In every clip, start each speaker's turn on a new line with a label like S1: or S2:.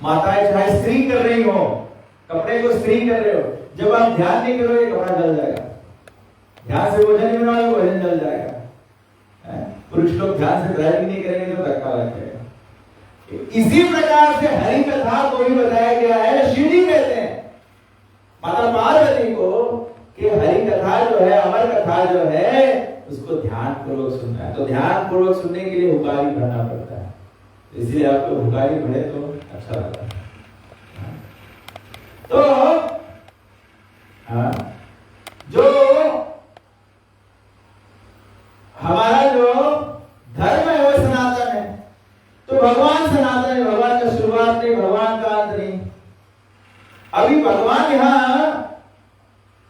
S1: माताएं चाहे इस्त्री कर रही हो, कपड़े को इस्त्री कर रहे हो, जब आप ध्यान नहीं करोगे कपड़ा जल जाएगा। ध्यान से भोजन नहीं बनाओगे भोजन जल जाएगा। पुरुष लोग ध्यान से ड्राइविंग नहीं करेंगे तो धक्का लग जाएगा। इसी प्रकार से हरि कथा को भी बताया गया है। शिव जी कहते हैं माता पार्वती को कि हरि कथा जो है, अमर कथा जो है, उसको ध्यान पूर्वक सुनना है। तो ध्यान पूर्वक सुनने के लिए हुकारी भरना पड़ता है, इसलिए आपको हुकारी भरे तो अच्छा लगता है। तो जो हमारा जो धर्म है वो सनातन है। तो भगवान सनातन है, भगवान का शुरुआत नहीं, भगवान का अंत नहीं। अभी भगवान यहाँ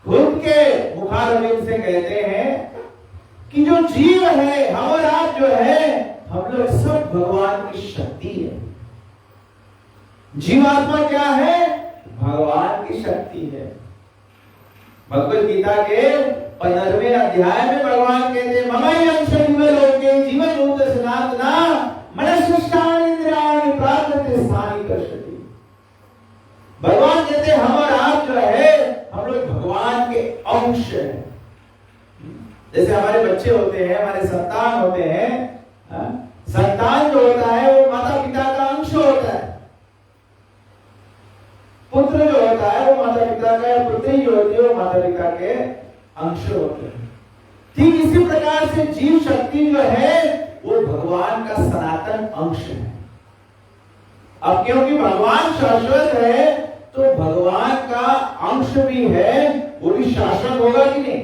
S1: खुद के मुखारविंद से कहते हैं कि जो जीव है, हम और आप जो है, हम लोग सब भगवान की शक्ति है। जीवात्मा क्या है? भगवान की शक्ति है। भगवद गीता के 15वें अध्याय में भगवान कहते हैं ममई अंश लोके जीवन रूप सनातना मनस्विष्टानि इंद्रियाणि प्राकृत स्थानी कर्षति। भगवान कहते हैं हम और आप जो है, हम लोग भगवान के अंश हैं। जैसे हमारे बच्चे होते हैं, हमारे संतान होते हैं, संतान जो होता है वो माता पिता का अंश होता है। पुत्र जो होता है वो माता पिता का, या पुत्री जो होती है वो माता पिता के अंश होते हैं। ठीक इसी प्रकार से जीव शक्ति जो है वो भगवान का सनातन अंश है। अब क्योंकि भगवान शाश्वत है तो भगवान का अंश भी है, वो भी शाश्वत होगा कि नहीं?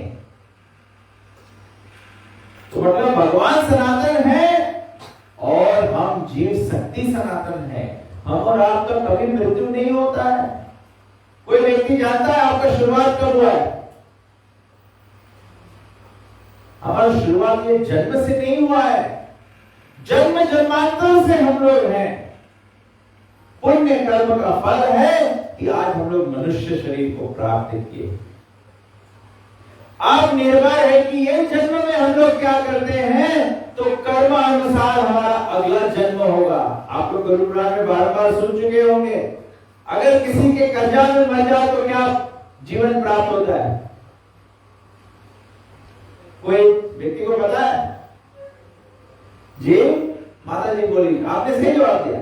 S1: तो मतलब भगवान सनातन है और हम जीव शक्ति सनातन है। हम और आपका कभी मृत्यु नहीं होता है। कोई व्यक्ति जानता है आपका शुरुआत कब हुआ है? हमारा शुरुआत ये जन्म से नहीं हुआ है, जन्म जन्मांतर से हम लोग हैं। पुण्य कर्म का फल है कि आज हम लोग मनुष्य शरीर को प्राप्त किए। आप निर्भर है कि ये जन्म में हम लोग क्या करते हैं, तो कर्म अनुसार हमारा अगला जन्म होगा। आप लोग गुरु पुराण में बार बार सुन चुके होंगे, अगर किसी के कर्जा में मर जाओ तो क्या जीवन प्राप्त होता है? कोई व्यक्ति को पता है? जी माता जी बोली, आपने सही जवाब दिया।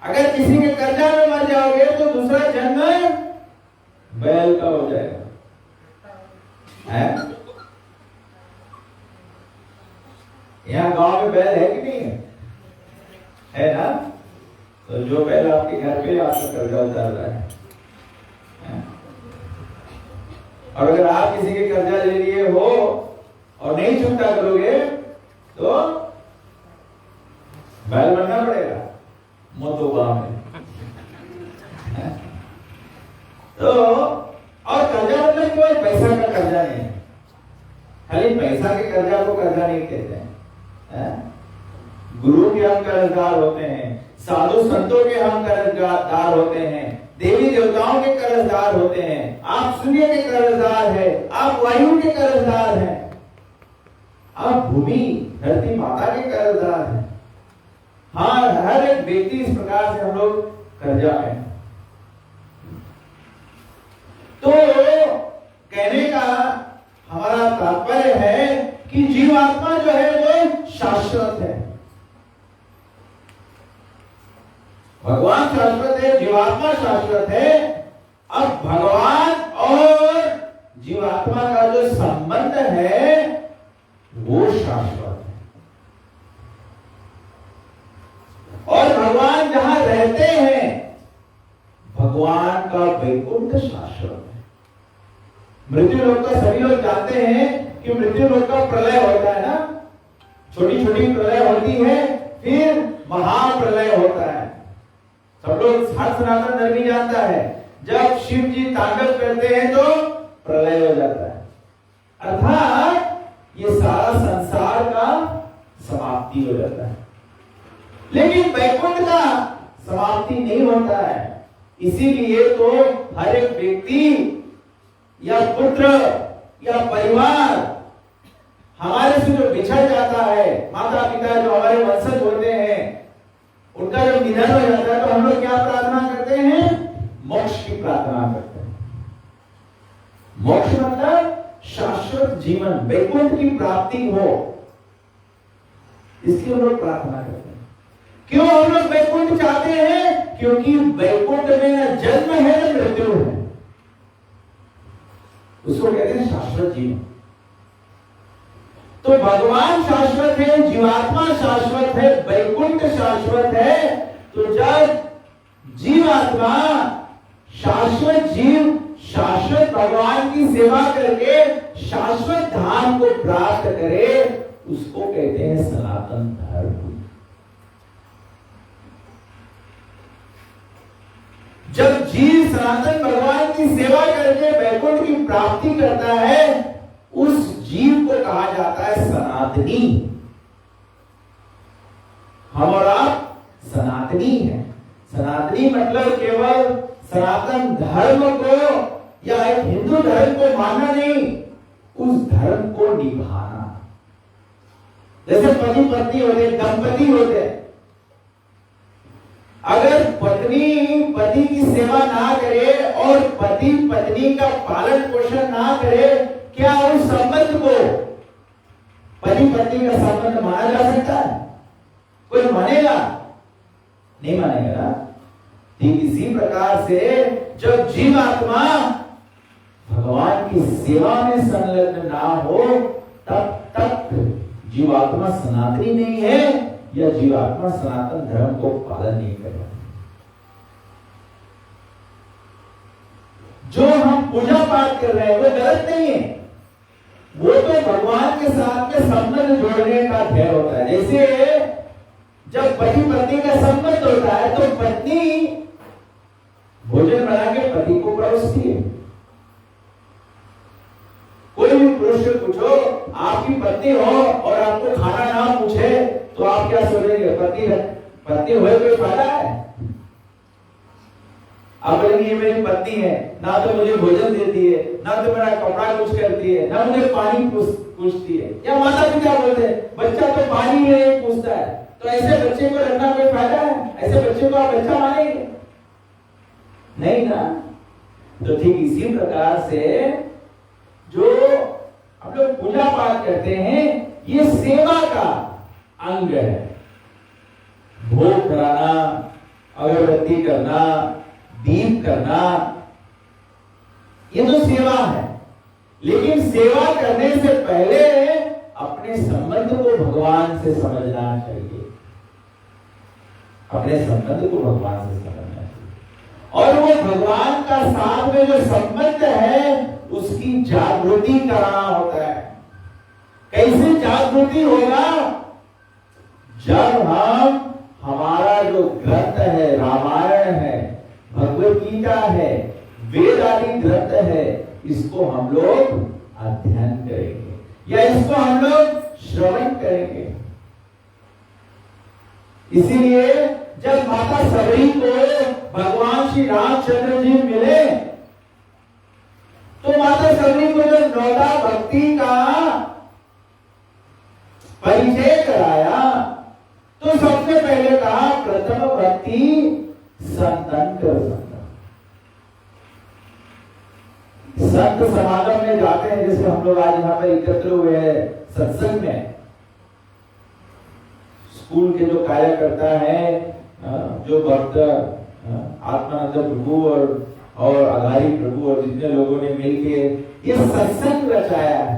S1: अगर किसी के कर्जा में मर जाओगे तो दूसरा जन्म बैल का हो जाएगा। है? यहाँ गांव में बैल है कि नहीं है? है ना? तो जो बैल आपके घर पे आपका कर्जा उतार रहा है। और अगर आप किसी के कर्जा ले लिए हो और नहीं चुकता करोगे तो बैल बनना पड़ेगा मोतोबा में। तो और कर्जा मतलब केवल पैसा का कर्जा नहीं है, खाली पैसा के कर्जा को कर्जा नहीं कहते हैं। गुरु के हम कर्जदार होते हैं, साधु संतों के हम कर्जदार होते हैं, देवी देवताओं के कर्जदार होते हैं, आप सूर्य के कर्जदार हैं, आप वायु के कर्जदार हैं, आप भूमि धरती माता के कर्जदार हैं। हाँ, हर एक व्यक्ति इस प्रकार से हम लोग कर्जा है। तो कहने का हमारा तात्पर्य है कि जीवात्मा जो है वो शाश्वत है। भगवान शाश्वत है, जीवात्मा शाश्वत है। अब भगवान और जीवात्मा का जो संबंध है वो शाश्वत है। और भगवान जहां रहते हैं, भगवान का वैकुंठ शाश्वत है। मृत्यु लोक का सभी लोग जानते हैं कि मृत्यु लोक का प्रलय होता है ना, छोटी छोटी प्रलय होती है, फिर महाप्रलय होता है। सब लोग, हर सनातन धर्मी जानता है, जब शिव जी तांडव करते हैं तो प्रलय हो जाता है, अर्थात ये सारा संसार का समाप्ति हो जाता है। लेकिन वैकुंठ का समाप्ति नहीं होता है। इसीलिए तो हर एक व्यक्ति या पुत्र या परिवार हमारे से जो बिछड़ जाता है, माता पिता जो हमारे वंशज होते हैं, उनका जब निधन हो जाता है तो हम लोग क्या जीवन, वैकुंठ की प्राप्ति हो, इसकी हम लोग प्रार्थना करते हैं। क्यों हम लोग वैकुंठ चाहते हैं? क्योंकि वैकुंठ में न जन्म है न मृत्यु है। उसको कहते हैं शाश्वत जीवन। तो भगवान शाश्वत है, जीवात्मा शाश्वत है, वैकुंठ शाश्वत है। तो जब जीवात्मा शाश्वत जीव शाश्वत भगवान की सेवा करके शाश्वत धाम को प्राप्त करे, उसको कहते हैं सनातन धर्म। जब जीव सनातन भगवान की सेवा करके वैकुंठ की प्राप्ति करता है, उस जीव को कहा जाता है सनातनी। हम और आप सनातनी हैं। सनातनी मतलब केवल सनातन धर्म को या एक हिंदू धर्म को मानना नहीं, उस धर्म को निभाना। जैसे पति पत्नी होते, दंपति होते, अगर पत्नी पति की सेवा ना करे और पति पत्नी का पालन पोषण ना करे, क्या उस संबंध को पति पत्नी का संबंध माना जा सकता है? कोई मानेगा? नहीं मानेगा ना। ठीक इसी प्रकार से जब जीवात्मा भगवान की सेवा में संलग्न ना हो, तब तक जीवात्मा सनातनी नहीं है, या जीवात्मा सनातन धर्म को पालन नहीं कर रहा। जो हम पूजा पाठ कर रहे हैं वो गलत नहीं है, वो तो भगवान के साथ में संबंध जोड़ने का ध्येय होता है। जैसे जब पति पत्नी का संबंध होता है तो पत्नी भोजन बना के पति को परोसती है। कोई भी पुरुष से पूछो, आपकी पत्नी हो और आपको खाना ना पूछे तो आप क्या सोचेंगे? पत्नी हुए कोई फायदा है? आप बोलेंगे ये मेरी पत्नी है, ना तो मुझे भोजन देती है, ना तो मेरा कपड़ा कुछ करती है, ना मुझे पानी पूछती है। या माता पिता बोलते हैं बच्चा तो पानी नहीं पूछता है, तो ऐसे बच्चे को रखना कोई फायदा है? ऐसे बच्चे को आप बच्चा मानेंगे? नहीं ना। तो ठीक इसी प्रकार से जो हम लोग पूजा पाठ करते हैं, ये सेवा का अंग है। भोग कराना, अगरबत्ती करना, दीप करना, ये तो सेवा है। लेकिन सेवा करने से पहले अपने संबंध को भगवान से समझना चाहिए। अपने संबंध को भगवान से समझना चाहिए। और वो भगवान का साथ में जो संबंध है, उसकी जागृति कराना होता है। कैसे जागृति होगा? जब हम हमारा जो ग्रंथ है, रामायण है, भगवत गीता है, वेद आदि ग्रंथ है, इसको हम लोग अध्ययन करेंगे या इसको हम लोग श्रवण करेंगे। इसीलिए जब माता सबरी को भगवान श्री रामचंद्र जी मिले, तो माता सबरी को जो नौदा भक्ति का परिचय कराया, तो सबसे पहले कहा प्रथम भक्ति संतन कर संत। संत समागम में जाते हैं, जैसे हम लोग आज यहाँ पे एकत्र हुए हैं सत्संग में। स्कूल के जो कार्यकर्ता है, जो भक्त आत्मानंद प्रभु और अघारी प्रभु और जितने लोगों ने मिलके ये सत्संग रचाया है।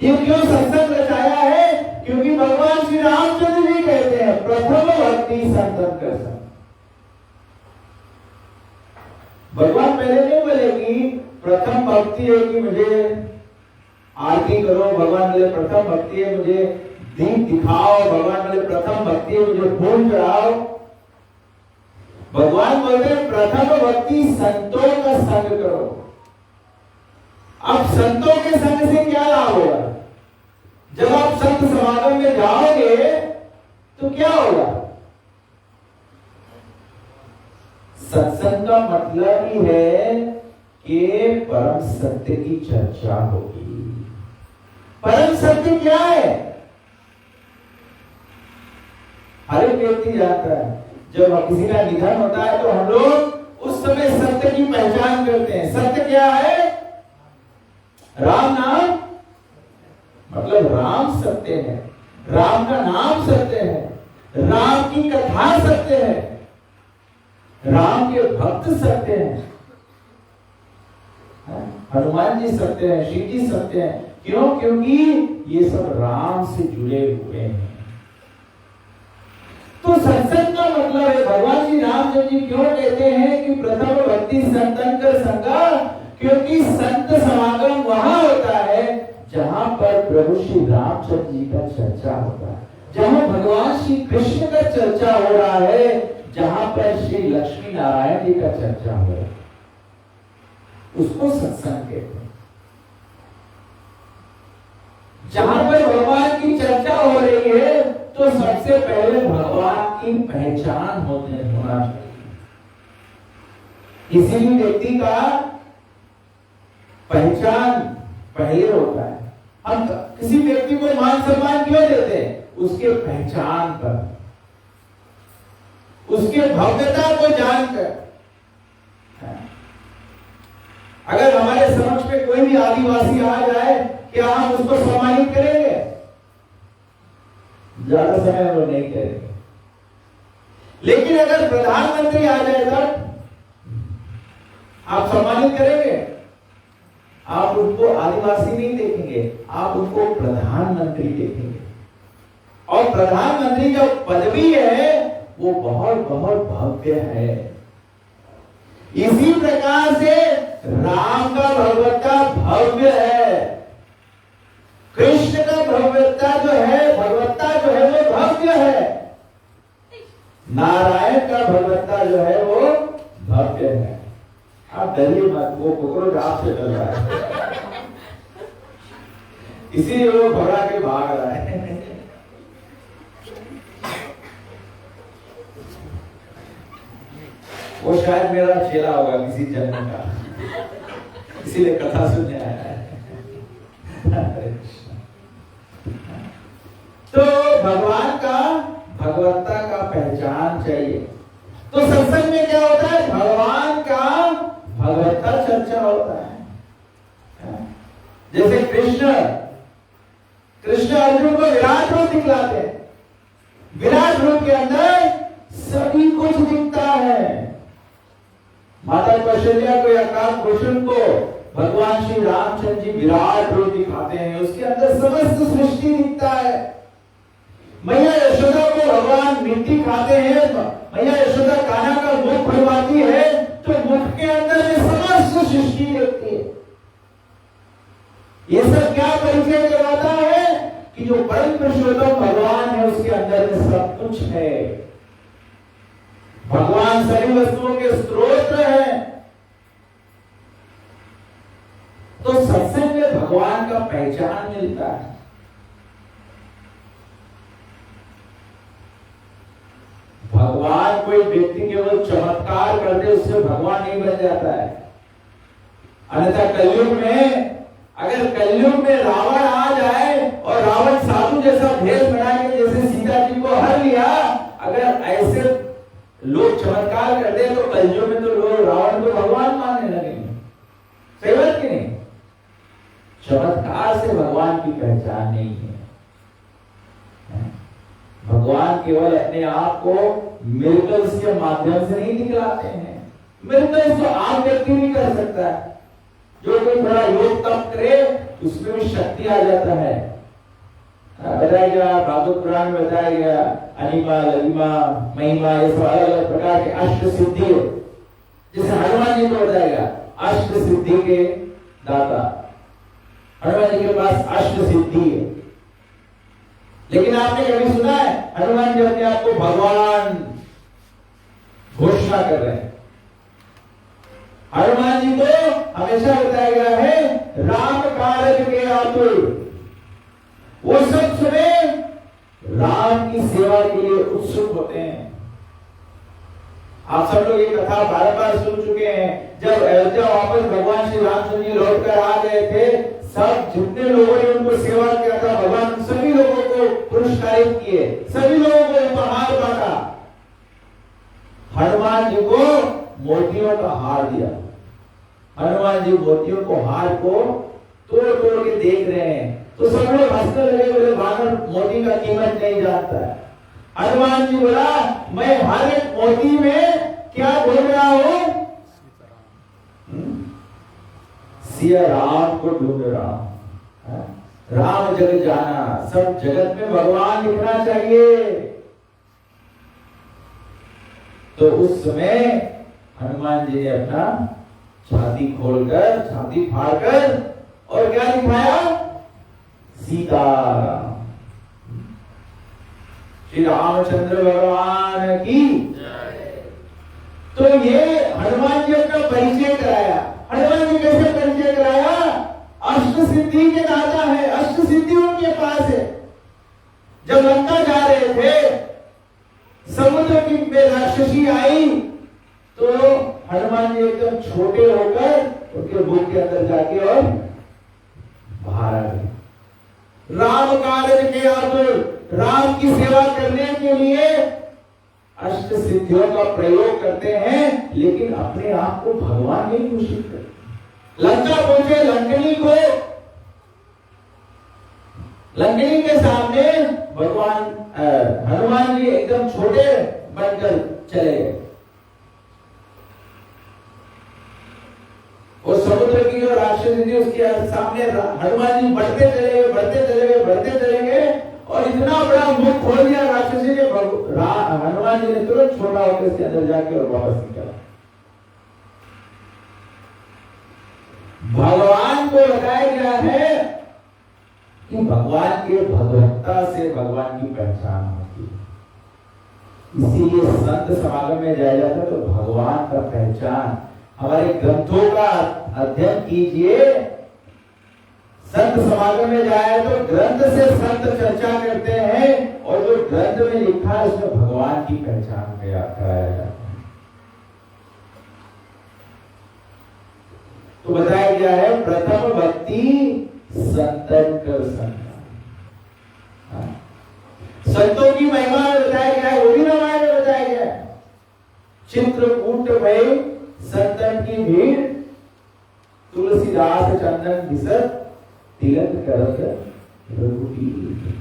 S1: ये क्यों सत्संग रचाया है? क्योंकि भगवान श्री रामचंद्र जी कहते हैं प्रथम भक्ति संतन कर संत। भगवान पहले नहीं बोले कि प्रथम भक्ति है कि मुझे आरती करो, भगवान बोले प्रथम भक्ति है मुझे दीप दिखाओ, भगवान बोले प्रथम भक्ति है मुझे फूल चढ़ाओ। भगवान बोलते हैं प्रथम भक्ति संतों का संग करो। अब संतों के संग से क्या लाभ होगा? जब आप संत समागम में जाओगे तो क्या होगा? सत्संग का मतलब ही है कि परम सत्य की चर्चा होगी। परम सत्य क्या है? हर एक व्यक्ति जानता है, जब किसी का निधन होता है तो हम लोग उस समय सत्य की पहचान करते हैं। सत्य क्या है? राम नाम मतलब राम सत्य है, राम का नाम सत्य है, राम की कथा सत्य है, राम के भक्त सत्य हैं, हनुमान जी सत्य है, शिव जी सत्य है। क्यों? क्योंकि ये सब राम से जुड़े हुए हैं। तो सत्संग का मतलब है, भगवान श्री रामचंद्र जी क्यों कहते हैं कि प्रथम भक्ति संतन कर संगा, क्योंकि संत समागम वहां होता है जहां पर प्रभु श्री रामचंद्र जी का चर्चा होता है, जहां भगवान श्री कृष्ण का चर्चा हो रहा है, जहां पर श्री लक्ष्मी नारायण जी का चर्चा हो रहा है, उसको सत्संग कहते हैं। जहां पर भगवान की चर्चा हो रही है तो सबसे पहले भगवान की पहचान होना चाहिए। किसी भी व्यक्ति का पहचान पहले होता है। हम किसी व्यक्ति को मान सम्मान क्यों देते हैं? उसके पहचान पर, उसके भव्यता को जानकर। अगर हमारे समक्ष में कोई भी आदिवासी आ जाए, क्या हम उसको सम्मानित करेंगे? ज्यादा समय वो नहीं करेंगे। लेकिन अगर प्रधानमंत्री आ जाए तब आप सम्मानित करेंगे? आप उनको आदिवासी नहीं देखेंगे, आप उनको प्रधानमंत्री देखेंगे। और प्रधानमंत्री जो पदवी है वो बहुत बहुत भव्य है। इसी प्रकार से राम का भगवत्ता भव्य है, कृष्ण का भव्यता जो है, भगवत्ता जो है वो भव्य है, नारायण का भगवत्ता जो है वो भव्य है। आप डरिए मत, वो कुकरोच आपसे डर रहा है, इसीलिए वो घबरा के भाग रहा है। वो शायद मेरा चेला होगा किसी जन्म का, इसीलिए कथा सुनने आया है। तो भगवान का भगवत्ता का पहचान चाहिए। तो सत्संग में क्या होता है? भगवान का भगवत्ता चर्चा होता है। जैसे कृष्ण अर्जुन को विराट रूप दिखलाते हैं, विराट रूप के अंदर सभी कुछ दिखता है। माता कौशल्या को या काल भूषण को भगवान श्री रामचंद्र जी विराट रूप दिखाते हैं, उसके अंदर समस्त सृष्टि दिखता है। मैया यशोदा को भगवान मिट्टी खाते हैं, मैया यशोदा कान्हा का मुख खुलवाती है तो मुख के अंदर में समस्त सृष्टि दिखती है। ये सब क्या परिचय करवाता है कि जो परम पुरुषोत्तम भगवान है उसके अंदर में सब कुछ है। भगवान सभी वस्तुओं के स्रोत है। तो सत्संग में भगवान का पहचान मिलता है। भगवान कोई व्यक्ति केवल चमत्कार कर दे उससे भगवान नहीं बन जाता है। अन्यथा कलयुग में, अगर कलयुग में रावण आ जाए और रावण साधु जैसा भेष बना के जैसे सीता जी को हर लिया, अगर ऐसे लोग चमत्कार कर दे तो कलयुग में तो लोग रावण को भगवान मानने लगेंगे। सही बात कि नहीं? चमत्कार से भगवान की पहचान नहीं है। भगवान केवल अपने आप को मिरेकल्स के माध्यम से नहीं दिखलाते हैं। मिरेकल्स तो आम व्यक्ति भी कर सकता है। जो कोई थोड़ा योग तप करे उसमें भी शक्ति आ जाता है। बताया गया, भागवत पुराण में बताया गया, अनिमा, लघिमा, महिमा, ये सब अलग अलग प्रकार के अष्ट सिद्धि, जैसे हनुमान जी को बताया गया अष्ट सिद्धि के दाता। हनुमान जी के पास अष्ट सिद्धि है। लेकिन आपने कभी सुना है हनुमान जी अपने आप को भगवान घोषणा कर रहे हैं? हनुमान जी को हमेशा बताया गया है राम कार्य के आतुर। वो सब समय राम की सेवा के लिए उत्सुक होते हैं। आप सब लोग ये कथा बार बार सुन चुके हैं। जब अयोध्या वापस भगवान श्री रामचंद्र जी लौट कर आ गए थे, सब जितने लोगों ने उनको सेवा किया था, भगवान सभी लोगों को पुरस्कारित किए, सभी लोगों को उपहार बांटा। हनुमान जी को मोतियों का हार दिया। हनुमान जी मोतियों को हार को तोड़ तोड़ के देख रहे हैं, तो सब लोग हंसने लगे, बोले वानर मोती का कीमत नहीं जानता है। हनुमान जी बोला, मैं हर एक मोती में क्या बोल रहा हूं? सिया राम को ढूंढ रहा हूं। राम जग जाना, सब जगत में भगवान दिखना चाहिए। तो उस समय हनुमान जी ने अपना छाती खोलकर, छाती फाड़कर और क्या दिखाया? सीताराम। श्री रामचंद्र भगवान की। तो ये हनुमान जी का परिचय कराया। हनुमान जी कैसे परिचय कराया? अष्ट सिद्धि के दाता है, अष्ट सिद्धि उनके पास है। जब लंका जा रहे थे, समुद्र की में राक्षसी आई, तो हनुमान जी एकदम छोटे होकर उनके बुक के अंदर जाके और बाहर आ गए। राम कार्य के आतुर, राम की सेवा करने के लिए अष्ट सिद्धियों का प्रयोग करते हैं, लेकिन अपने आप को भगवान नहीं घोषित करते। लंका पहुंचे, लंकनी के सामने भगवान हनुमान जी एकदम छोटे बनकर चले गए। और समुद्र की जो राक्षसी थी उसके सामने हनुमान जी बढ़ते चले गए और इतना बड़ा मुख खोल दिया राक्षसी ने। हनुमान जी ने तुरंत छोटा होकर इसके अंदर जाके और वापस निकला। भगवान को बताया गया है कि भगवान के भगवत्ता से भगवान की पहचान होती है। इसीलिए संत समागम में जाया जाता है तो भगवान का पहचान, हमारे ग्रंथों का अध्ययन कीजिए। संत समागम में जाए तो ग्रंथ से संत चर्चा करते हैं और जो ग्रंथ में लिखा है उसमें भगवान की पहचान कराया जाता है। तो बताया गया है प्रथम भक्ति संतन कर संता। संतों की महिमा में बताया गया है, वो भी रामायण में बताया गया है। चित्रकूट में संतन की भीड़, तुलसीदास चंदन घिसत तिलक करत रघुबीर।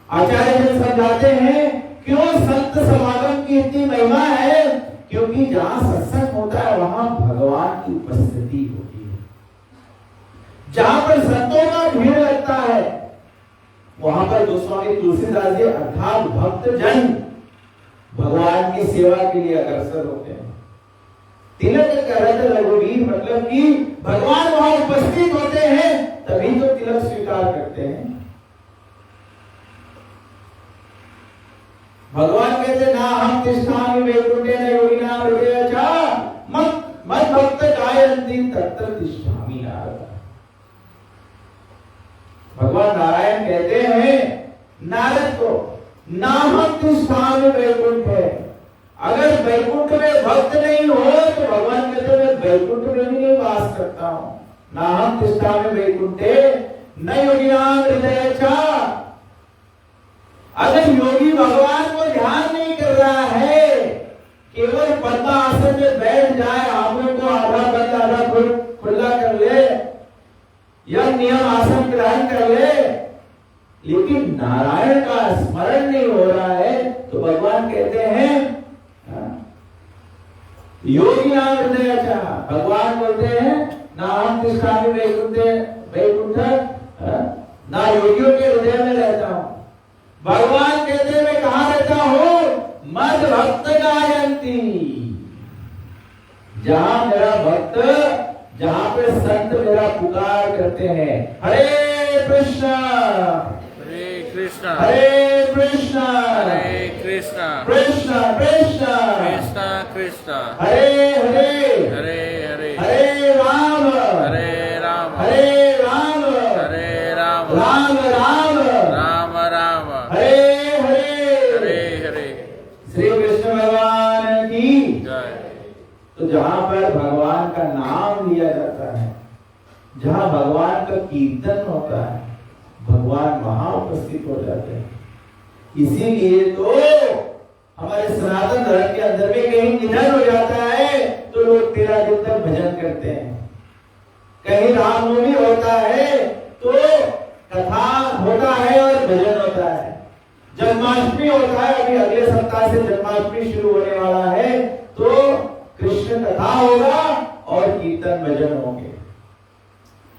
S1: आचार्य जी समझाते हैं क्यों संत समागम की इतनी महिमा है, क्योंकि जहां सत्संग होता है वहां भगवान की उपस्थिति होती है। जहां पर संतों का भीड़ लगता है वहां पर गोस्वामी तुलसीदास जी अर्थात भक्त जन भगवान की सेवा के लिए अग्रसर होते हैं। तिलक करत रघुबीर मतलब कि भगवान वहां उपस्थित होते हैं तभी तो तिलक स्वीकार करते हैं। भगवान कहते ना हम तिष्ठामि वैकुंठे न योगिनां हृदये च मत भक्त गायन्ति तत्र तिष्ठामि नारद। भगवान नारायण कहते हैं नारद को ना हम तिष्ठामि वैकुंठे, अगर वैकुंठ में भक्त नहीं हो तो भगवान कहते मैं वैकुंठ में भी नहीं वास करता हूं। ना हम तिष्ठामि वैकुंठे न योगिनां हृदये च। अगर योगी भगवान को ध्यान नहीं कर रहा है, केवल पद्मासन में बैठ जाए, आंखों को आधा बंद आधा खुला कर ले या नियम आसन ग्रहण कर ले, लेकिन नारायण का स्मरण नहीं हो रहा है, तो भगवान कहते हैं योगी नाम हृदय च। भगवान बोलते हैं ना हम तिष्ठामि वैकुंठ, ना योगियों के हृदय में रहता हूं। भगवान कहते हैं मैं कहां रहता हूं? मद भक्त गायन्ति। जहां मेरा भक्त, जहां पे संत मेरा पुकार करते हैं, हरे कृष्ण
S2: हरे कृष्ण
S1: हरे कृष्ण
S2: हरे कृष्ण
S1: कृष्ण कृष्ण
S2: कृष्ण कृष्ण
S1: हरे हरे
S2: हरे हरे
S1: हरे राम
S2: हरे राम
S1: हरे राम
S2: हरे राम
S1: राम राम
S2: राम राम
S1: हरे हरे
S2: हरे हरे।
S1: श्री कृष्ण भगवान की
S2: जय।
S1: तो जहां पर भगवान का नाम लिया जाता है, जहां भगवान का कीर्तन होता है, भगवान वहां उपस्थित हो जाते हैं। इसीलिए तो हमारे सनातन धर्म के अंदर में कहीं निधन हो जाता है तो लोग 13 दिन तक भजन करते हैं। कहीं रामनवमी होता है तो कथा होता है और भजन होता है। जन्माष्टमी होता है, अभी अगले सप्ताह से जन्माष्टमी शुरू होने वाला है, तो कृष्ण कथा होगा और कीर्तन भजन होंगे।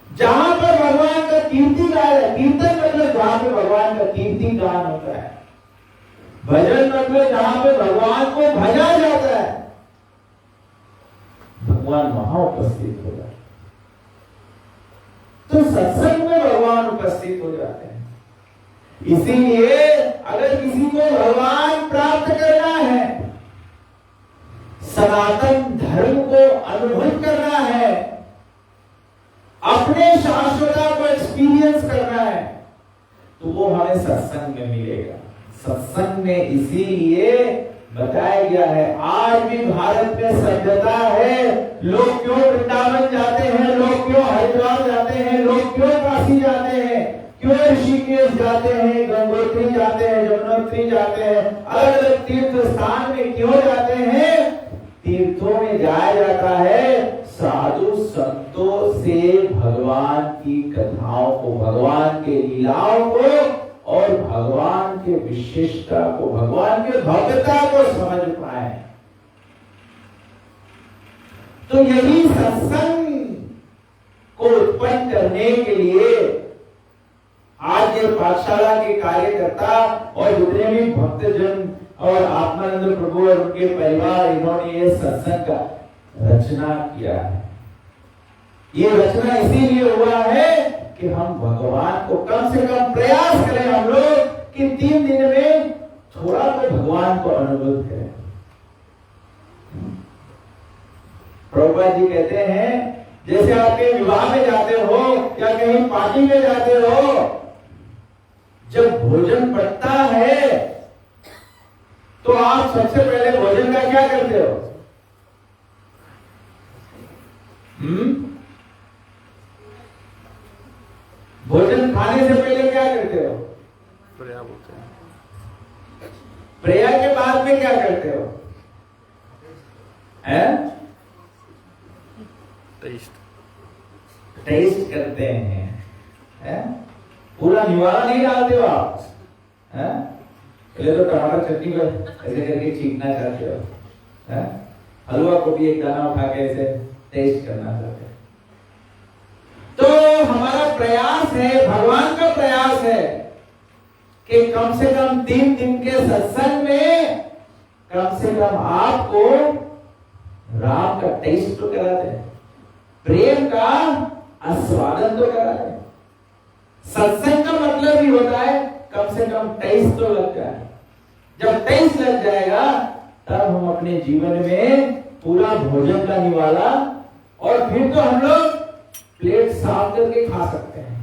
S1: जहां पर भगवान का कीर्ति गान है, कीर्तन मतलब जहां पे भगवान का कीर्ति गान होता है, भजन मतलब जहां पे भगवान को भजा जाता है, भगवान वहां उपस्थित हो जाता है। तो सत्संग में भगवान उपस्थित हो जाते हैं। इसीलिए अगर किसी को भगवान प्राप्त करना है, सनातन धर्म को अनुभव करना है, अपने शाश्वता को एक्सपीरियंस करना है, तो वो हमें सत्संग में मिलेगा। सत्संग में इसीलिए बताया गया है, आज भी भारत में सभ्यता है, लोग क्यों वृंदावन जाते हैं, लोग क्यों हरिद्वार जाते हैं, लोग क्यों काशी जाते हैं, क्यों ऋषिकेश जाते हैं, गंगोत्री जाते हैं, यमुनोत्री जाते हैं, अलग अलग तीर्थ स्थान में क्यों जाते हैं? तीर्थों में जाया जाता है साधु संतों से भगवान की कथाओं को, भगवान के लीलाओं को और भगवान के विशिष्टता को, भगवान के भव्यता को समझ पाए। तो यही सत्संग को उत्पन्न करने के लिए आज ये पाठशाला के कार्यकर्ता और जितने भी भक्तजन और आत्मानंद प्रभु और उनके परिवार, इन्होंने ये सत्संग का रचना किया है। ये रचना इसीलिए हुआ है कि हम भगवान को कम से कम प्रयास करें हम लोग कि 3 दिन में थोड़ा तो भगवान को अनुभव करें। प्रभुपाद जी कहते हैं, जैसे आप कहीं विवाह में जाते हो या कहीं पार्टी में जाते हो, जब भोजन बढ़ता है तो आप सबसे पहले भोजन का क्या करते हो? भोजन खाने से पहले क्या करते हो?
S2: प्रया बोलते हैं।
S1: प्रया के बाद में क्या करते हो? टेस्ट करते हैं। पूरा निवाला नहीं डालते हो आप, पहले तो टमाटर चटनी को ऐसे करके चीखना चाहते हो, हलवा को भी एक दाना उठा के ऐसे टेस्ट करना चाहते हो। तो हमारा प्रयास है, भगवान का प्रयास है कि कम से कम 3 दिन के सत्संग में कम से कम आपको राम का टेस्ट तो करा दे, प्रेम का आस्वादन तो करा दे। सत्संग का मतलब ही होता है कम से कम टेस्ट तो लग जाए। जब टेस्ट लग जाएगा तब हम अपने जीवन में पूरा भोजन का निवाला, और फिर तो हम लोग प्लेट साफ करके खा सकते हैं।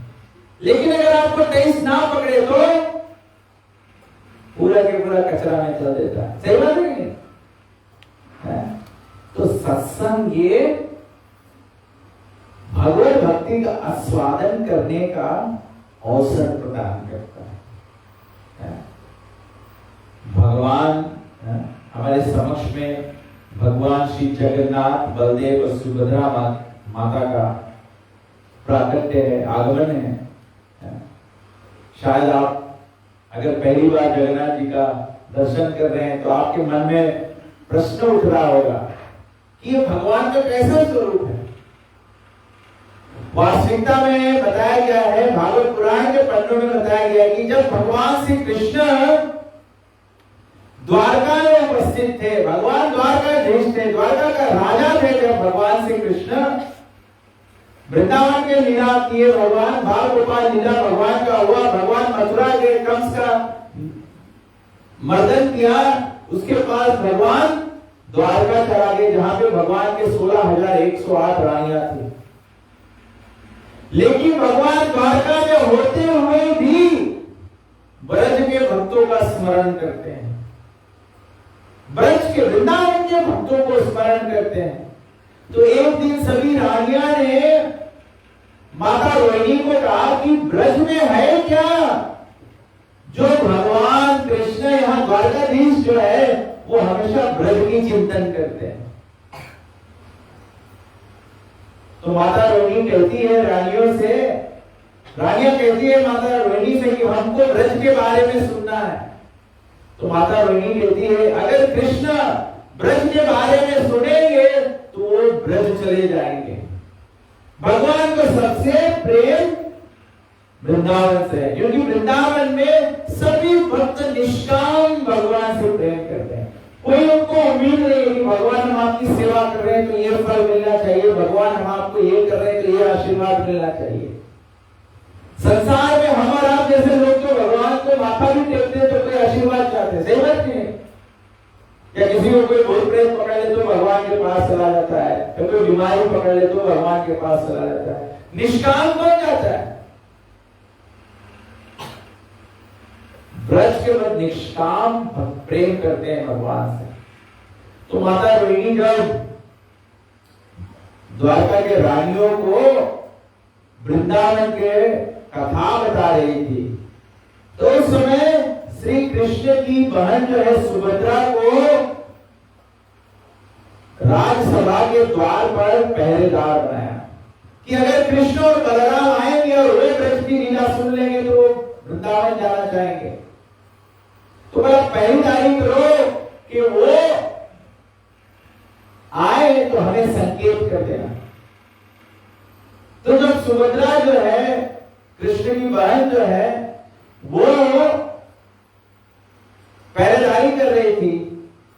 S1: लेकिन अगर आपको टेस्ट ना पकड़े तो पूरा के पूरा कचरा में चल देता है। सही बात है? तो सत्संग ये भगवत भक्ति का आस्वादन करने का अवसर प्रदान करता है। भगवान हमारे समक्ष में भगवान श्री जगन्नाथ, बलदेव और सुभद्रा माता का प्राकट्य है, आगमन है। शायद आप अगर पहली बार जगन्नाथ जी का दर्शन कर रहे हैं तो आपके मन में प्रश्न उठ रहा होगा कि ये भगवान का कैसा स्वरूप है। वास्तविकता में बताया गया है, भागवत पुराण के पन्नों में बताया गया है कि जब भगवान श्री कृष्ण द्वारका में उपस्थित थे, भगवान द्वारकाधीश थे, द्वारका का राजा थे, जब भगवान श्री कृष्ण वृंदावन के लीला किए, भगवान बाल गोपाल लीला भगवान का हुआ, भगवान मथुरा के कंस का मर्दन किया, उसके पास भगवान द्वारका चला गए जहां पे भगवान के 16,108 रानियां थी। लेकिन भगवान द्वारका में होते हुए भी ब्रज के भक्तों का स्मरण करते हैं, ब्रज के वृंदावन के भक्तों को स्मरण करते हैं। तो एक दिन सभी रानियां ने माता रोहिणी को कहा कि ब्रज में है क्या जो भगवान कृष्ण यहां द्वारकाधीश जो है वो हमेशा ब्रज की चिंतन करते हैं। तो माता रोहिणी कहती है रानियों से, रानियां कहती है माता रोहिणी से कि हमको ब्रज के बारे में सुनना है। तो माता रोहिणी कहती है अगर कृष्ण ब्रज के बारे में सुनेंगे तो वो ब्रज चले जाएंगे। भगवान को सबसे प्रेम वृंदावन से है, क्योंकि वृंदावन में सभी भक्त निष्काम भगवान से प्रेम करते हैं। कोई उनको उम्मीद नहीं है कि भगवान हम आपकी सेवा कर रहे हैं तो ये फल मिलना चाहिए, भगवान हम आपको ये कर रहे हैं तो ये आशीर्वाद मिलना चाहिए। संसार में हम और आप जैसे लोग तो भगवान को माथा भी टेकते हैं तो कोई आशीर्वाद चाहते हैं, सही बात नहीं? या किसी को कोई भूत प्रेत पकड़ ले तो भगवान के पास चला जाता है, या कोई बीमारी पकड़ ले तो भगवान के पास चला जाता है। निष्काम कौन जाता है? ब्रज के बाद निष्काम प्रेम करते हैं भगवान से। तो माता रोहिणी जब द्वारका के रानियों को वृंदावन के कथा बता रही थी तो उस समय श्री कृष्ण की बहन जो है सुभद्रा को राजसभा के द्वार पर पहरेदार बनाया कि अगर कृष्ण और बलराम आएंगे और वे ब्रज की लीला सुन लेंगे तो वृंदावन जाना चाहेंगे, तो बोला पहरेदारी करो कि वो आए तो हमें संकेत कर देना। तो जब सुभद्रा जो है कृष्ण की बहन जो है वो पहरेदारी कर रही थी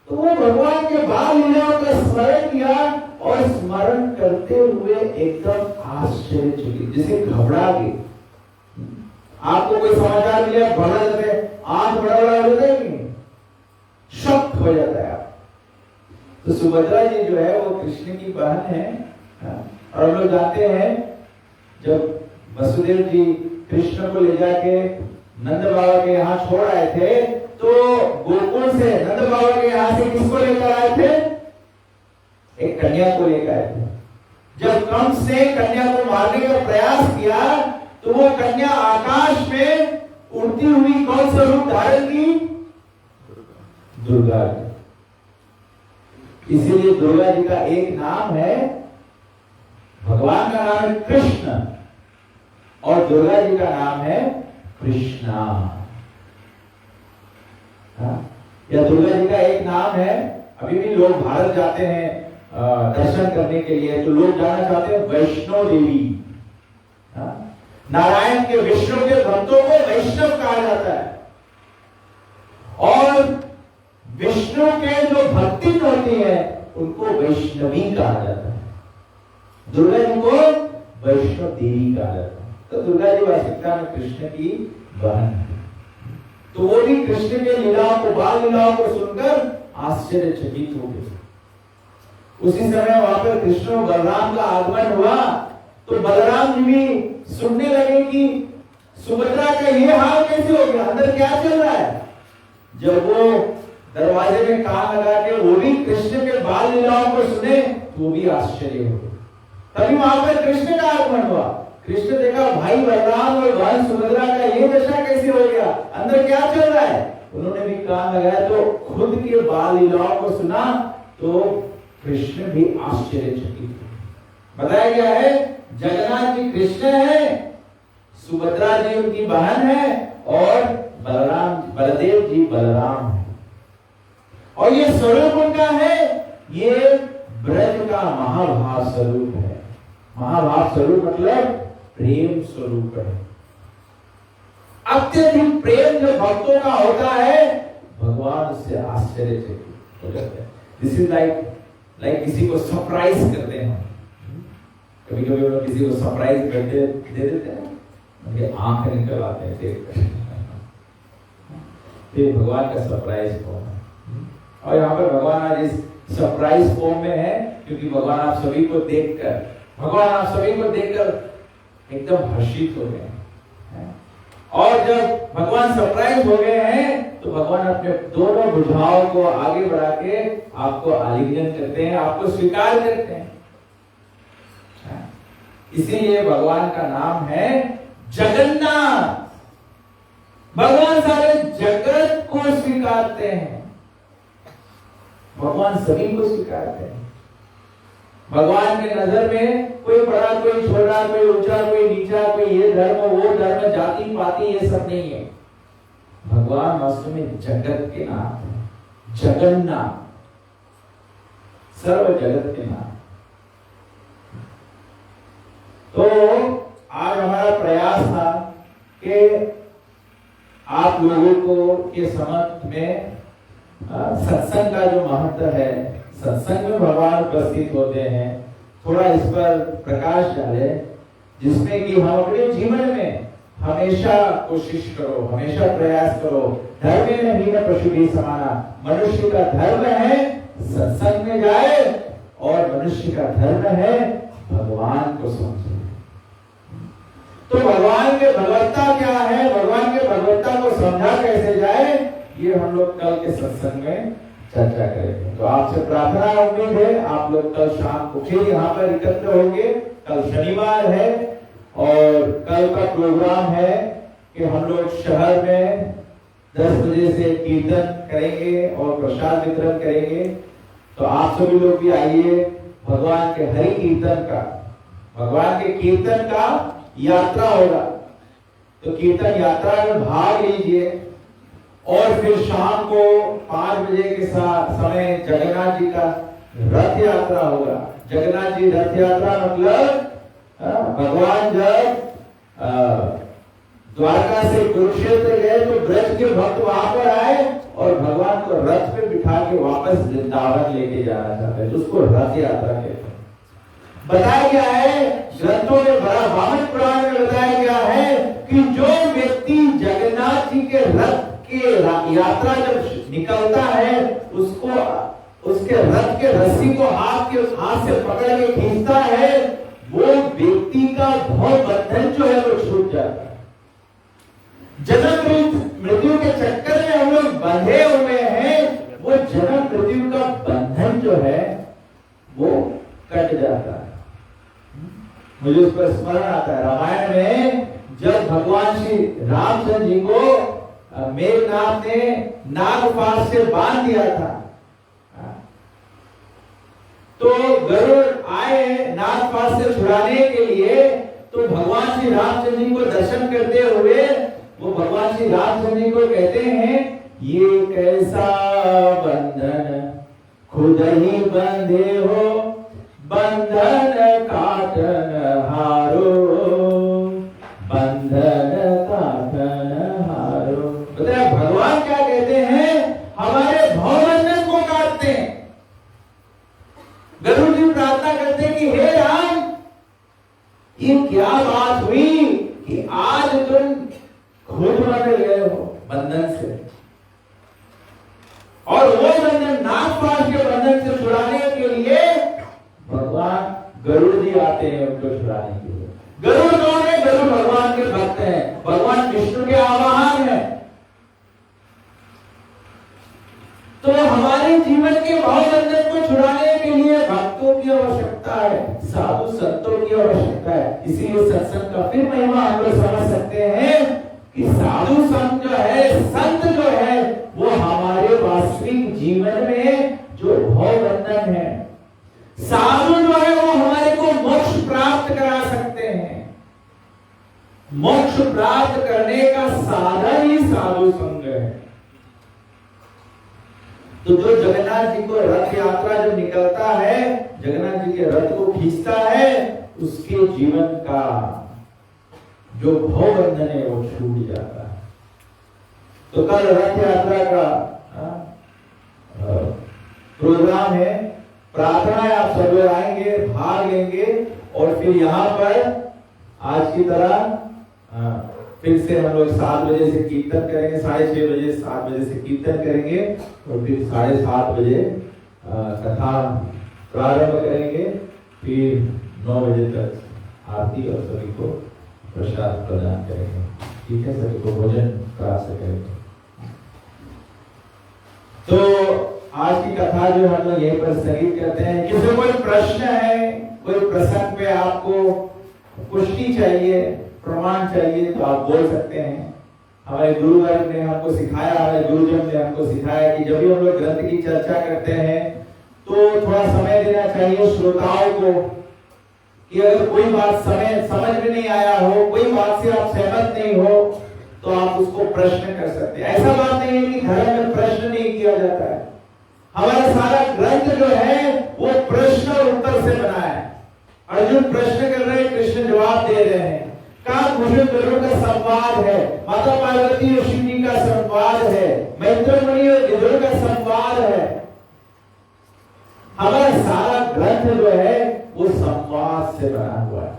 S1: तो वो भगवान के बाल लीलाओं का स्मरण किया और स्मरण करते हुए एकदम आश्चर्यचकित जैसे घबरा गई। आपको कोई समाचार मिले भड़ा जाते आंख बड़ा बड़ा हो जाएगी, शॉक हो जाता है आप। तो सुभद्रा जी जो है वो कृष्ण की बहन है और हम लोग जानते हैं जब वसुदेव जी कृष्ण को ले जाके नंद बाबा के यहाँ छोड़ आए थे तो गोकुल से नंद बाबा के यहाँ से किसको लेकर आए थे? एक कन्या को लेकर आए थे। जब कंस ने कन्या को मारने का प्रयास किया तो वो कन्या आकाश में उड़ती हुई कौन सा रूप धारण की? दुर्गा। इसीलिए दुर्गा जी का एक नाम है, भगवान का नाम है कृष्ण और दुर्गा जी का नाम है कृष्णा। या दुर्गा जी का एक नाम है, अभी भी लोग भारत जाते हैं दर्शन करने के लिए तो लोग जाना चाहते हैं वैष्णो देवी। नारायण के विष्णु के भक्तों को वैष्णव कहा जाता है और विष्णु के जो भक्ति होती है उनको वैष्णवी कहा जाता है। दुर्गा जी को वैष्णो देवी कहा जाता है। तो दुर्गा जी वास्तविकता में कृष्ण की बहन है। तो वो भी कृष्ण के लीलाओं को बाल लीलाओं को सुनकर आश्चर्यचकित हो गए। उसी समय वहां पर कृष्ण और बलराम का आगमन हुआ तो बलराम जी भी सुनने लगे कि सुभद्रा का ये हाल कैसे हो गया, अंदर क्या चल रहा है। जब वो दरवाजे में कान लगा के वो भी कृष्ण के बाल लीलाओं को सुने तो वो भी आश्चर्य हो गए। तभी वहां पर कृष्ण का आगमन हुआ। कृष्ण देखा भाई बलराम और बहन सुभद्रा का ये दशा कैसे हो गया, अंदर क्या चल रहा है। उन्होंने भी कान लगाया तो खुद के बाल लीलाओं को सुना तो कृष्ण भी आश्चर्यचकित। बताया गया है जगन्नाथ जी कृष्ण है, सुभद्रा जी उनकी बहन है और बलदेव जी बलराम है। और ये स्वरूप उनका है, ये ब्रज का महाभाव स्वरूप है। महाभाव स्वरूप मतलब प्रेम स्वरूप है। अत्यधिक प्रेम जो भक्तों का होता है भगवान उससे आश्चर्यचकित हो जाते हैं। दिस इज लाइक किसी को सरप्राइज करते हैं। कभी कभी लोग किसी को सरप्राइज करते दे देते हैं, उनके आंख निकल आते हैं देखकर। फिर भगवान का सरप्राइज फॉर्म है और यहाँ पर भगवान आज इस सरप्राइज फॉर्म में है क्योंकि भगवान आप सभी को देखकर एकदम हर्षित हो गए हैं। और जब भगवान सरप्राइज हो गए हैं तो भगवान अपने दोनों भुजाओं को आगे बढ़ा के आपको आलिंगन करते हैं, आपको स्वीकार करते हैं। इसीलिए भगवान का नाम है जगन्नाथ। भगवान सारे जगत को स्वीकारते हैं, भगवान सभी को स्वीकारते हैं। भगवान के नजर में कोई बड़ा, कोई छोटा, कोई ऊंचा, कोई नीचा, कोई ये धर्म, वो धर्म, जाति पाति, ये सब नहीं है। भगवान वास्तव में जगत के नाथ है, जगन्नाथ, सर्व जगत के नाथ। तो आज हमारा प्रयास था कि आप लोगों को के समक्ष में सत्संग का जो महत्व है, सत्संग में भगवान उपस्थित होते हैं, थोड़ा इस पर प्रकाश डाले, जिसमें कि हम अपने जीवन में हमेशा कोशिश करो, हमेशा प्रयास करो। धर्म में नहीं पशु भी समाना, मनुष्य का धर्म है सत्संग में जाए और मनुष्य का धर्म है भगवान को समझे। तो भगवान के भगवत्ता क्या है, भगवान के भगवत्ता को समझा कैसे जाए, ये हम लोग कल के सत्संग में चर्चा करेंगे। तो आपसे प्रार्थना, उम्मीद है आप लोग कल शाम को फिर यहाँ पर एकत्र होंगे। कल शनिवार है और कल का प्रोग्राम है कि हम लोग शहर में 10 बजे से कीर्तन करेंगे और प्रसाद वितरण करेंगे। तो आप सभी लोग भी आइए, भगवान के हरि कीर्तन का, भगवान के कीर्तन का यात्रा होगा। तो कीर्तन यात्रा में भाग लीजिए और फिर शाम को 5 बजे के समय जगन्नाथ जी का रथ यात्रा होगा। जगन्नाथ जी रथ यात्रा मतलब भगवान जब द्वारका से कुरुक्षेत्र गए तो ब्रज के भक्त वहां पर आए और भगवान को रथ पे बिठा के वापस वृंदावन लेके जाना चाहते हैं, तो उसको रथ यात्रा कहते हैं। बताया गया है ग्रंथों में, बड़ा वामन पुराण में बताया गया है कि जो व्यक्ति जगन्नाथ जी के रथ के यात्रा जब निकलता है, उसको उसके रथ के रस्सी को हाथ से पकड़ के खींचता है, वो व्यक्ति का भव बंधन जो है वो छूट जाता है। जन्म मृत्यु के चक्कर में हम लोग बंधे हुए हैं, वो जन्म मृत्यु का बंधन जो है वो कट जाता है। मुझे उस पर स्मरण आता है, रामायण में जब भगवान श्री रामचंद्र जी को मेघनाथ ने नागपाश से बांध दिया था, तो गरुड़ आए नागपाश से छुड़ाने के लिए। तो भगवान श्री रामचंद्र जी को दर्शन करते हुए वो भगवान श्री रामचंद्र जी को कहते हैं, ये कैसा बंधन खुद ही बंधे हो, बंधन काटन हारो, बंधन काटन हारो। भगवान क्या कहते हैं, हमारे भवबंधन को काटते हैं। गरुड़ जी प्रार्थना करते हैं कि हे राम, ये क्या बात हुई कि आज तुम खुद बंध गए हो बंधन से, और वो बंधन नागपाश के बंधन से छुड़ाने के लिए भगवान गरुड़ जी आते हैं उनको छुड़ाने के लिए। गरुड़ कौन है? गरुड़ भगवान के भक्त हैं, भगवान विष्णु के आवाहन है। तो हमारे जीवन के भावबंधन को छुड़ाने के लिए भक्तों की आवश्यकता है, साधु संतों की आवश्यकता है। इसीलिए सत्संग का फिर महिमा हम लोग समझ सकते हैं कि साधु संत जो है, संत जो है, वो हमारे वास्तविक जीवन में जो भावबंधन है, साधु जो है वो हमारे को मोक्ष प्राप्त करा सकते हैं। मोक्ष प्राप्त करने का साधन ही साधु संग है। तो जो जगन्नाथ जी को रथ यात्रा जो निकलता है, जगन्नाथ जी के रथ को खींचता है, उसके जीवन का जो भवबंधन है वो छूट जाता है। तो कल रथ यात्रा का प्रोग्राम है, प्रार्थना है, आप सब लोग आएंगे, भाग लेंगे और फिर यहाँ पर आज की तरह फिर से हम लोग 7 बजे से कीर्तन करेंगे, 6:30 बजे 7 बजे से कीर्तन करेंगे और फिर 7:30 बजे कथा प्रारंभ करेंगे, फिर 9 बजे तक आरती और सभी को प्रसाद प्रदान करेंगे। ठीक है, सभी को भोजन प्राप्त करेंगे। तो आज की कथा जो हम लोग यहीं पर स्थगित करते हैं। किसी कोई प्रश्न है, कोई प्रसंग पे आपको पुष्टि चाहिए, प्रमाण चाहिए, तो आप बोल सकते हैं। हमारे गुरुवर्ग ने हमको सिखाया है, गुरुजन ने हमको सिखाया कि जब भी हम लोग ग्रंथ की चर्चा करते हैं तो थोड़ा समय देना चाहिए श्रोताओं को कि अगर कोई बात समझ में नहीं आया हो, कोई बात से आप सहमत नहीं हो, तो आप उसको प्रश्न कर सकते हैं। ऐसा बात नहीं है कि धर्म में प्रश्न नहीं किया जाता है। हमारा सारा ग्रंथ जो है वो प्रश्न और उत्तर से बना है। अर्जुन प्रश्न कर रहे हैं, कृष्ण जवाब दे रहे हैं। काकभूषण गरुड़ का संवाद है, माता पार्वती और शिव जी का संवाद है, मैत्रेय और विदुर का संवाद है। हमारा सारा ग्रंथ जो है वो संवाद से बना हुआ है।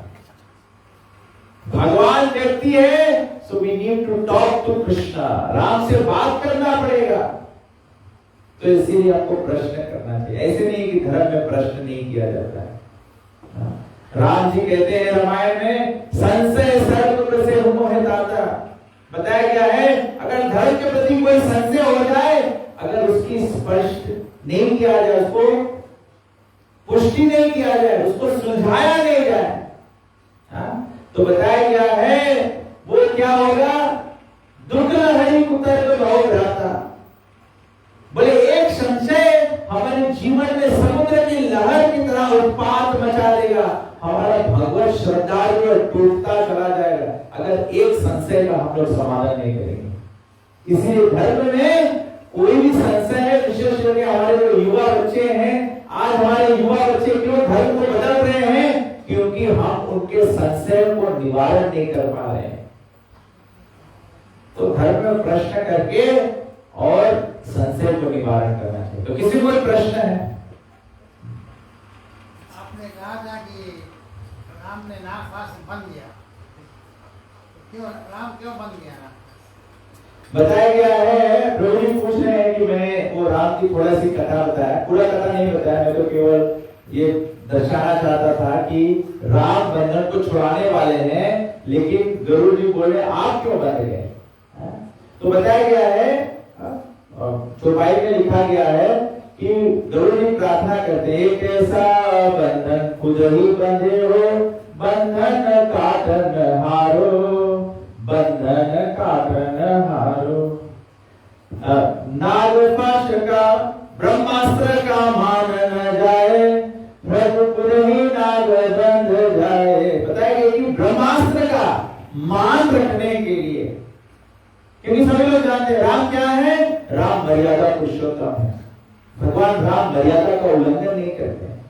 S1: भगवान व्यक्ति है, so we need to talk to Krishna. Ram से बात करना पड़ेगा, तो इसीलिए आपको प्रश्न करना चाहिए। ऐसे नहीं कि धर्म में प्रश्न नहीं किया जाता है। राम जी कहते हैं रामायण में, संशय सर्व से मोहिताता। बताया गया है अगर धर्म के प्रति कोई संशय हो जाए, अगर उसकी स्पष्ट नहीं किया जाए, उसको पुष्टि नहीं किया जाए, उसको सुलझाया नहीं जाए, तो बताया गया है वो क्या होगा, दुर्गल हरि कुतर्क भाव रहता। बोले एक संशय हमारे जीवन में समुद्र की लहर की तरह उत्पात मचा देगा। हमारा भगवत श्रद्धालु टूटता चला जाएगा अगर एक संशय का हम लोग समाधान नहीं करेंगे। इसीलिए धर्म में कोई भी संशय है, विशेष करके हमारे जो युवा बच्चे हैं, आज हमारे युवा बच्चे क्यों धर्म को बदल रहे हैं, क्योंकि हम उनके संशय को निवारण नहीं कर पा रहे हैं। तो धर्म में प्रश्न करके और संशय को निवारण करना चाहिए। तो किसी कोई प्रश्न है?
S3: आपने कहा था कि राम ने नागपाश बन गया, क्यों राम क्यों बन गया?
S1: बताया गया है, प्रभु जी पूछ रहे हैं कि मैं वो राम की थोड़ा सी कथा बताया, पूरा कथा नहीं बताया, मैं तो केवल ये दर्शाना चाहता था कि राम बंधन को छुड़ाने वाले हैं, लेकिन गरुड़ जी बोले आप क्यों बंध गए? तो बताया गया है, चौपाई में लिखा गया है कि गरुड़ जी प्रार्थना करते हैं, एक ऐसा बंधन खुद ही बंधे हो, बंधन काटन हारो, बंधन काटन हारो। नागपाश का ब्रह्मास्त्र का मान न जाए, रघुपुर ही नाग बंध जाए। बताया कि ब्रह्मास्त्र का मान रखने के लिए, क्योंकि सभी लोग जानते हैं राम क्या है, राम मर्यादा पुरुषोत्तम है। भगवान राम मर्यादा का उल्लंघन नहीं करते हैं।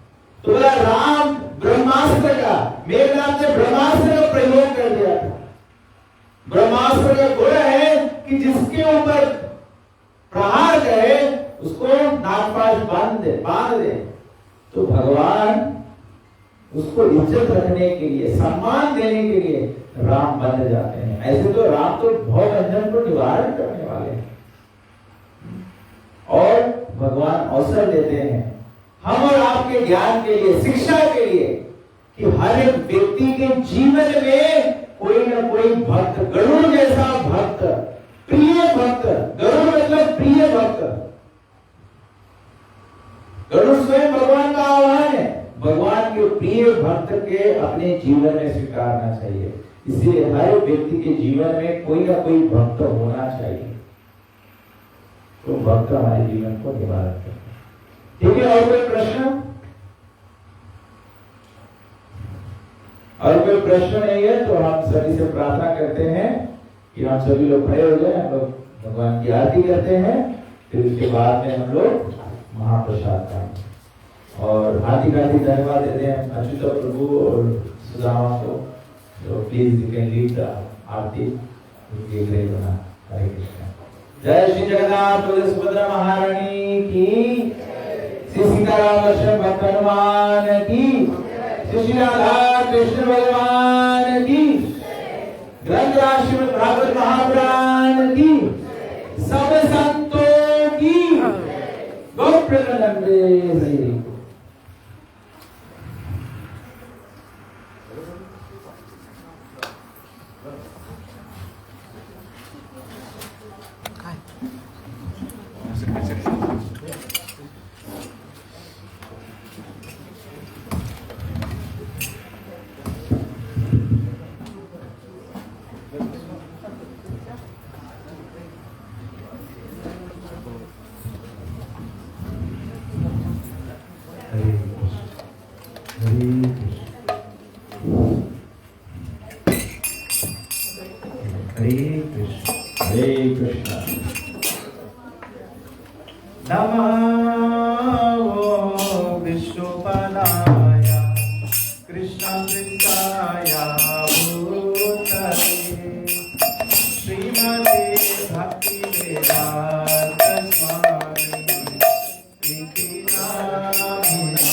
S1: तो बोला राम ब्रह्मास्त्र का, मेघनाथ ने ब्रह्मास्त्र का प्रयोग कर दिया था। ब्रह्मास्त्र का गुण है कि जिसके ऊपर प्रहार करे उसको नागपाश बांध दे। तो भगवान उसको इज्जत रखने के लिए, सम्मान देने के लिए राम बन जाते हैं। ऐसे तो राम तो भवबंधन को निवारण करने वाले हैं और भगवान अवसर देते हैं हम और आपके ज्ञान के लिए, शिक्षा के लिए, कि हर एक व्यक्ति के जीवन में कोई ना कोई भक्त, गरुड़ जैसा भक्त, प्रिय भक्त, गरुड़ मतलब प्रिय भक्त। गरुड़ स्वयं भगवान का आह्वान है, भगवान के प्रिय भक्त के अपने जीवन में स्वीकारना चाहिए। इसलिए हर व्यक्ति के जीवन में कोई ना कोई भक्त होना चाहिए, तो भक्त हमारे जीवन को निवारण करते हैं। ठीक है, और कोई प्रश्न? और कोई प्रश्न नहीं है तो हम सभी से प्रार्थना करते हैं कि हम सभी लोग खड़े हो जाए, हम लोग भगवान की आरती करते हैं, फिर उसके बाद में हम लोग महाप्रसाद का और हार्दिक हार्दिक धन्यवाद देते हैं अच्युत प्रभु और सुदामा को। तो please you can lead the aarti. Hare Krishna. जय श्री जगन्नाथ बलदेव सुभद्रा महारानी की, श्री सीताराम लक्ष्मण भक्त हनुमान की, श्री राधा कृष्ण भगवान की, ग्रंथराज श्रीमद् भागवत महापुराण की, सब संतों की गौ प्रेमानंदे। नमो विष्णुपदाय कृष्णकृष्णाय भूतले श्रीमते भक्तिवेदांत स्वामी इति नामिने।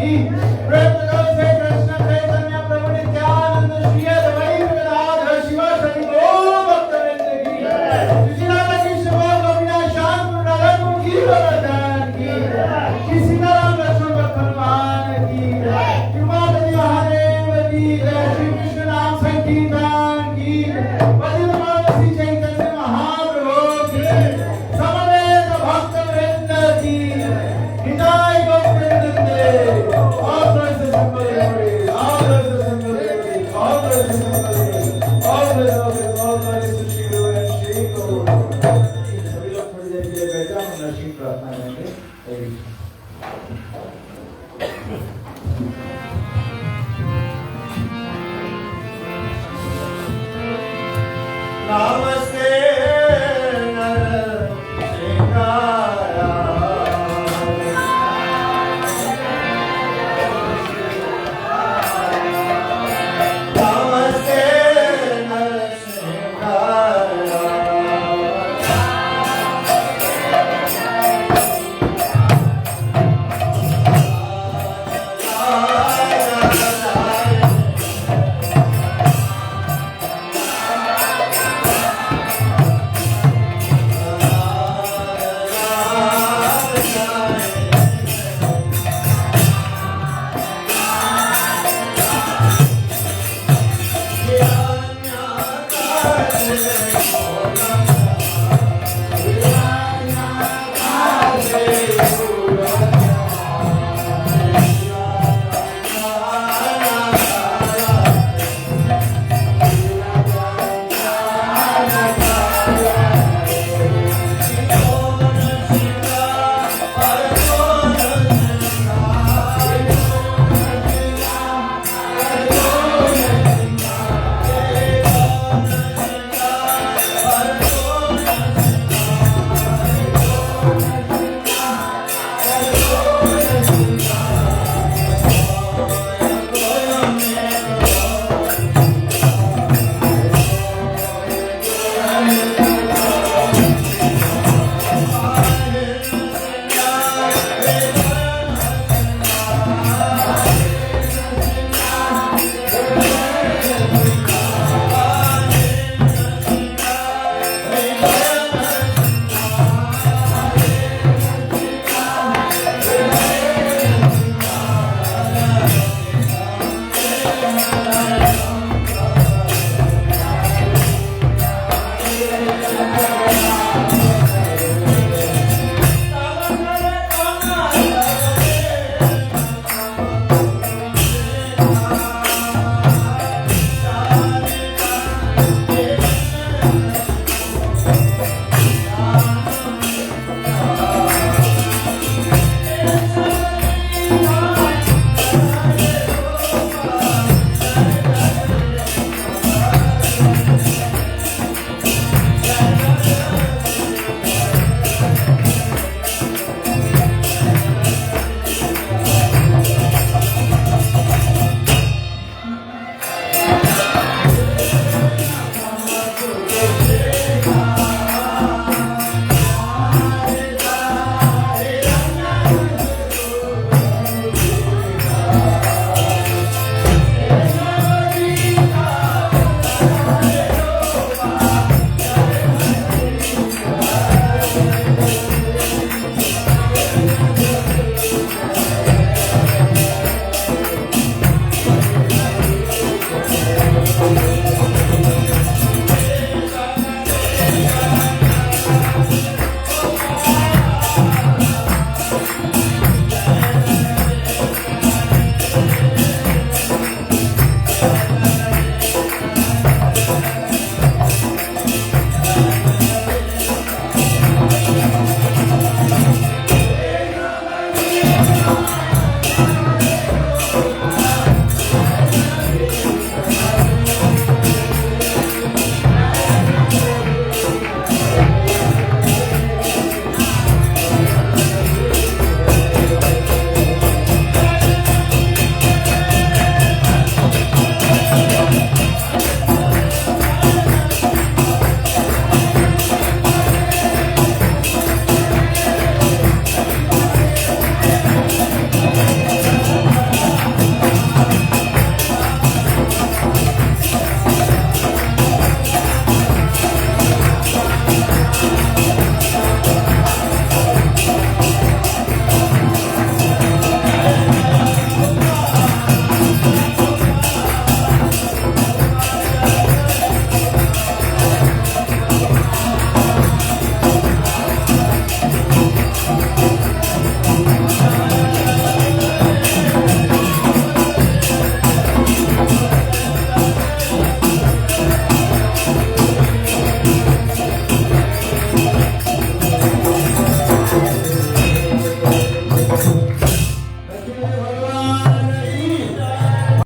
S1: की प्रेम से कृष्ण चैतन्य प्रभु नित्यानंद श्री अद्वैत गदाधर शिवासादि गौर भक्तवृंद की श्री राधा कृष्ण गोविंद श्याम राधा की वरदान की सीताराम लक्ष्मण भगवान की कृपापति महादेव की श्री कृष्ण नाम संकीर्तन की पतित श्री चैतन्य महाप्रभु की समवेत भक्तवृंद की हिताय Govind all praise the Lord, all praise the Lord, all praise the Lord, all praise the Shri Guru and Shri Guru. सभी लोग थोड़ी देर के लिए बैठ जाओ, हम नरसिंह प्रार्थना करेंगे। नमस्ते